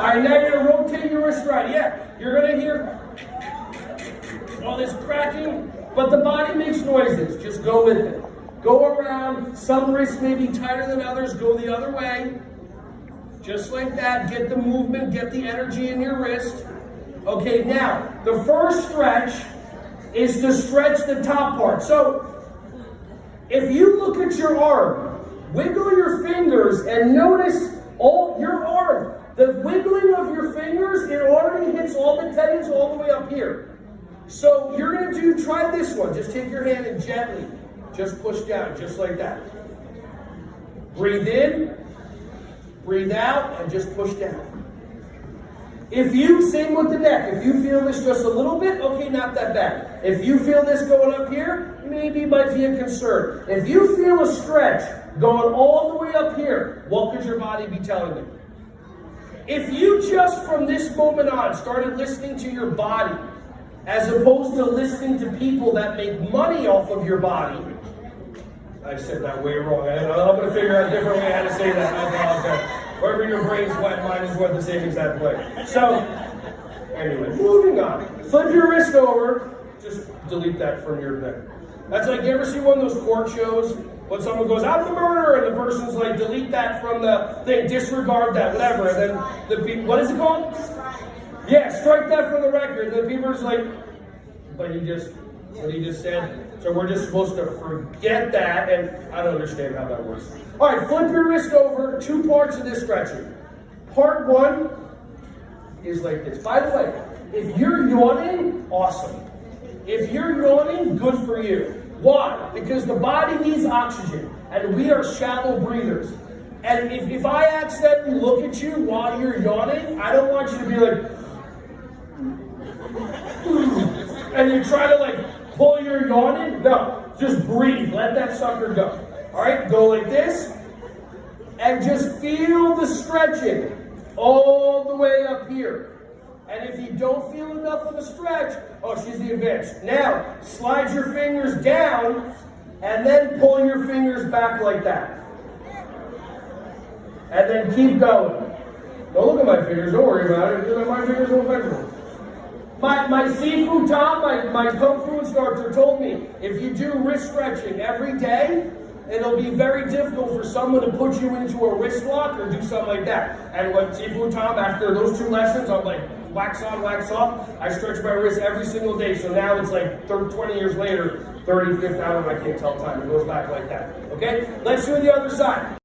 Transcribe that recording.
right, now you're going to rotate your wrist right. Yeah, you're going to hear all this cracking, but the body makes noises. Just go with it. Go around. Some wrists may be tighter than others. Go the other way. Just like that. Get the movement, get the energy in your wrist. Okay, now, the first stretch is to stretch the top part. So, if you look at your arm, wiggle your fingers and notice all your arm. The wiggling of your fingers, it already hits all the tendons all the way up here. So, you're going to try this one. Just take your hand and gently just push down, just like that. Breathe in, breathe out, and just push down. If you, same with the neck, if you feel this just a little bit, okay, not that bad. If you feel this going up here, maybe it might be a concern. If you feel a stretch going all the way up here, what could your body be telling you? If you just from this moment on started listening to your body, as opposed to listening to people that make money off of your body, I said that way wrong. I'm going to figure out a different way how to say that. I apologize. Wherever your brain's wet, mine is wet the same exact way. So, anyway, moving on. Flip your wrist over. Just delete that from your neck. That's like, you ever see one of those court shows when someone goes, "I'm the murderer," and the person's like, delete that from the thing, disregard that, whatever. And then the people, what is it called? Yeah, strike that from the record. And the people are just like, but what he just said. So we're just supposed to forget that, and I don't understand how that works. All right, flip your wrist over. Two parts of this stretching. Part one is like this. By the way, if you're yawning, awesome. If you're yawning, good for you. Why? Because the body needs oxygen, and we are shallow breathers. And if I accidentally look at you while you're yawning, I don't want you to be like, and you try to like pull your yawning. No, just breathe. Let that sucker go. All right, go like this, and just feel the stretching all the way up here. And if you don't feel enough of a stretch, oh, she's the advanced. Now, slide your fingers down, and then pull your fingers back like that. And then keep going. Don't look at my fingers, don't worry about it. My fingers don't affect me. My Sifu Tom, my Kung Fu instructor told me, if you do wrist stretching every day, it'll be very difficult for someone to put you into a wrist lock or do something like that. And when Sifu Tom, after those 2 lessons, I'm like, wax on, wax off. I stretch my wrist every single day. So now it's like 20 years later, 35th hour, I can't tell time. It goes back like that. Okay? Let's do the other side.